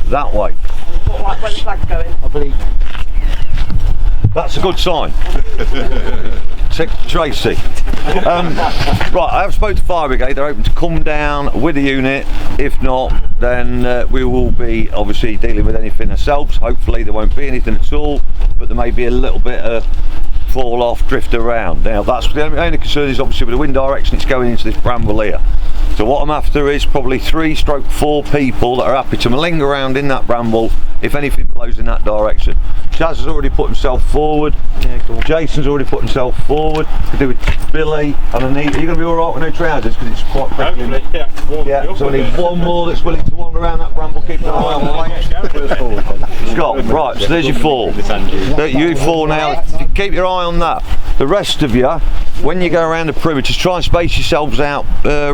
that way. Like where the flag's going. I believe. That's a good sign. Tracy. Right, I have spoken to Fire Brigade. They're open to come down with the unit. If not, then we will be obviously dealing with anything ourselves. Hopefully there won't be anything at all, but there may be a little bit of fall off, drift around. Now that's the only concern is obviously with the wind direction it's going into this bramble here. So what I'm after is probably 3-4 people that are happy to maling around in that bramble if anything blows in that direction. Chaz has already put himself forward. Yeah, cool. Jason's already put himself forward. To do with Billy and Anita. Are you going to be alright with no trousers because it's quite prickly? Yeah, so we need one more that's willing to wander around that bramble, keep an eye on the flanks. Scott, right, so there's your 4. You 4 now, keep your eye on that. The rest of you, when you go around the perimeters, try and space yourselves out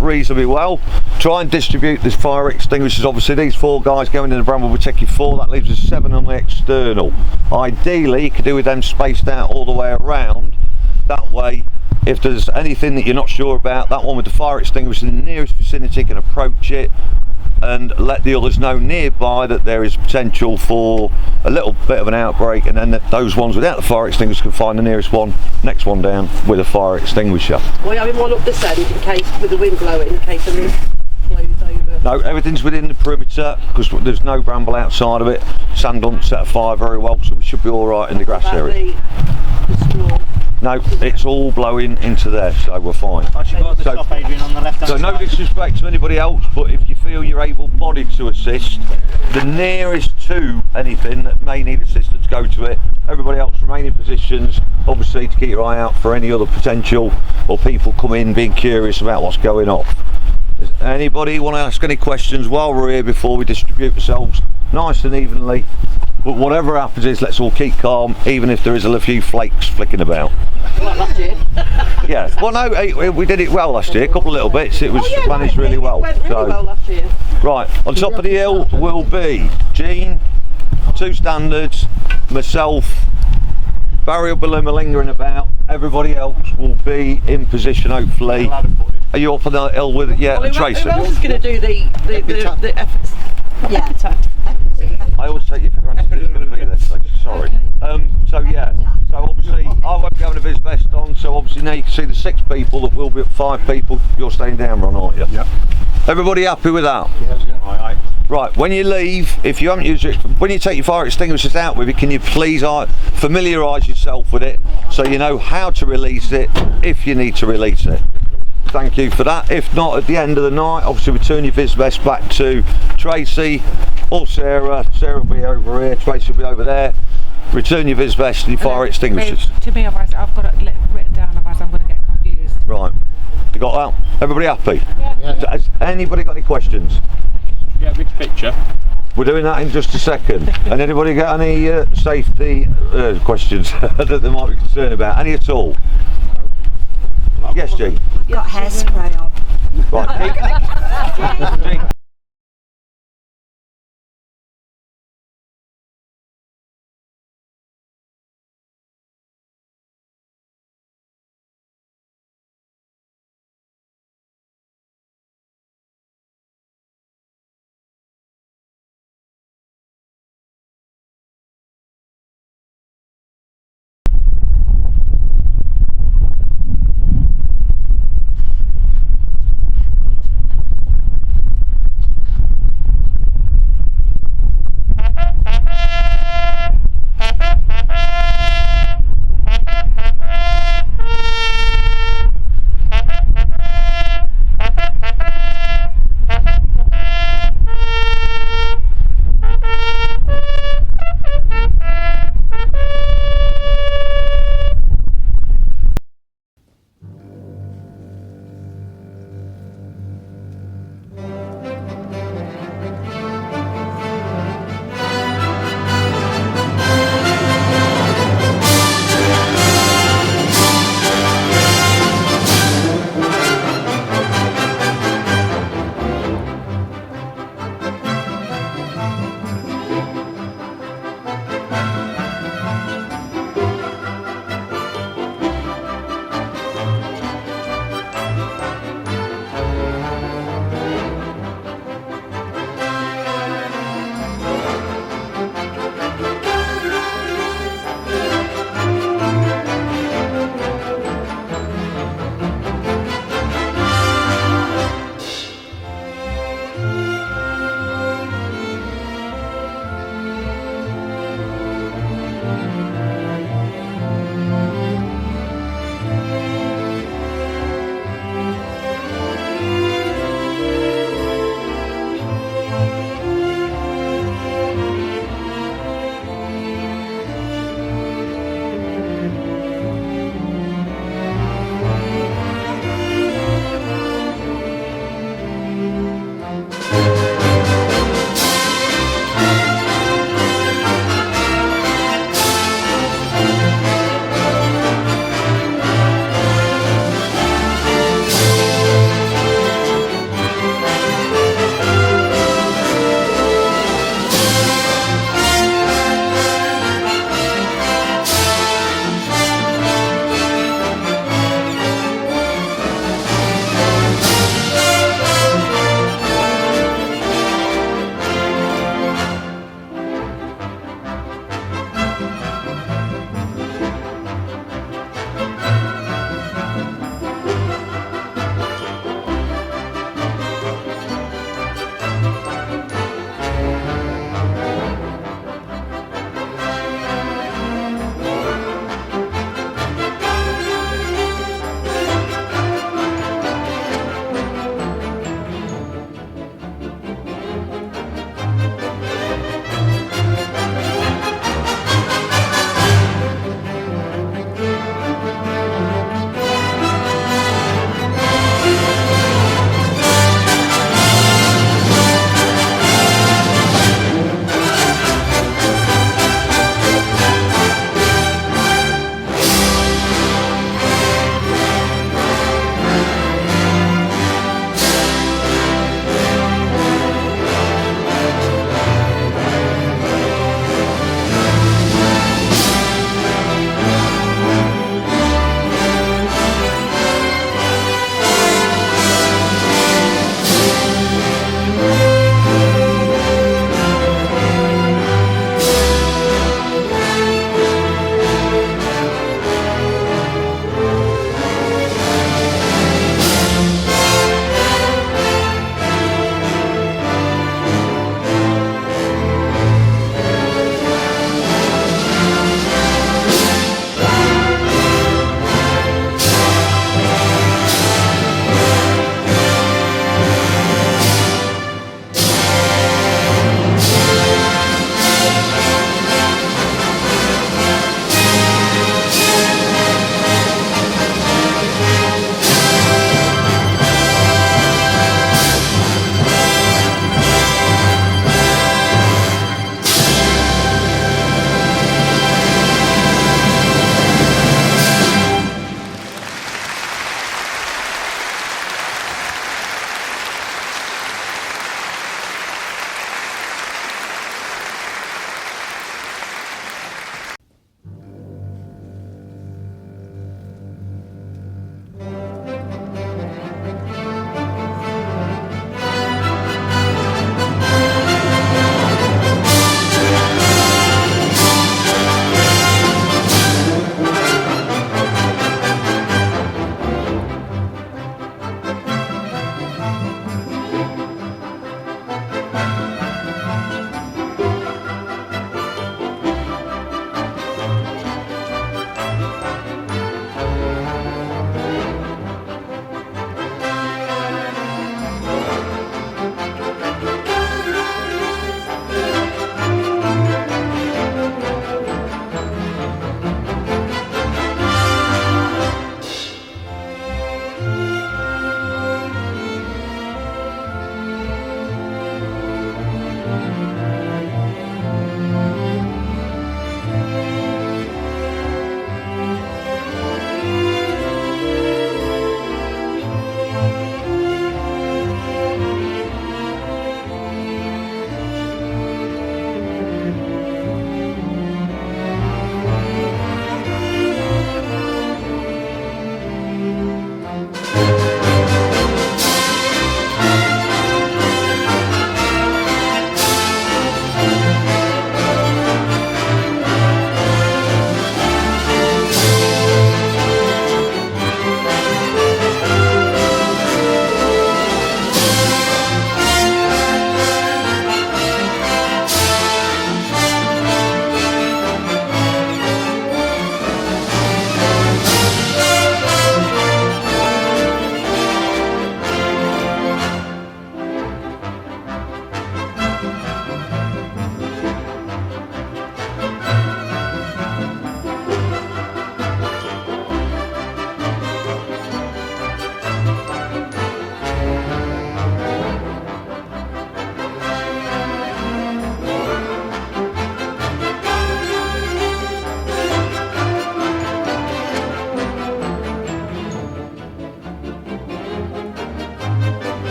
reasonably well. Try and distribute this fire extinguishers. Obviously these 4 guys going in the bramble will take you 4, that leaves us 7 on the external. Ideally you could do with them spaced out all the way around. That way if there's anything that you're not sure about, that one with the fire extinguisher in the nearest vicinity can approach it and let the others know nearby that there is potential for a little bit of an outbreak, and then those ones without the fire extinguisher can find the nearest one, next one down with a fire extinguisher. Well, you having one up this end in case, with the wind blowing, in case the roof blows over? No, everything's within the perimeter because there's no bramble outside of it. Sand don't set a fire very well, so we should be alright in the grass area. The straw? No, it's all blowing into there, so we're fine. So no disrespect to anybody else, but if you feel you're able-bodied to assist, the nearest to anything that may need assistance, go to it. Everybody else remain in positions, obviously to keep your eye out for any other potential or people come in being curious about what's going on. Does anybody want to ask any questions while we're here before we distribute ourselves nice and evenly? But whatever happens is, let's all keep calm, even if there is a few flakes flicking about. Like last year? Yeah, well no, we did it well last year, a couple of little bits, it was managed really well. It went really well last year. Right, on top of the hill will be Jean, 2 standards, myself, Barry will be malingering about, everybody else will be in position hopefully. Are you up on the hill with it? Yeah, well, Tracy. Who else is going to do the efforts? Yeah. I always take you for granted it's going to be this, so sorry. So yeah, so obviously I won't be having a vis vest on, so obviously now you can see the 6 people that will be 5 people. You're staying down, Ron, aren't you? Yeah. Everybody happy with that? Yes, yeah. Aye. Right, when you leave, if you haven't used it, when you take your fire extinguishers out with it, can you please familiarise yourself with it so you know how to release it if you need to release it. Thank you for that. If not, at the end of the night, obviously return your vis vest back to Tracy or Sarah. Sarah will be over here, Tracy will be over there. Return your vis vest and your fire extinguishers. To me, otherwise I've got it written down, otherwise I'm going to get confused. Right, you got that? Everybody happy? Yeah. Has anybody got any questions? Yeah, big picture. We're doing that in just a second. And anybody got any safety questions that they might be concerned about? Any at all? Yes, Jean? Got hairspray on. Right, Jean.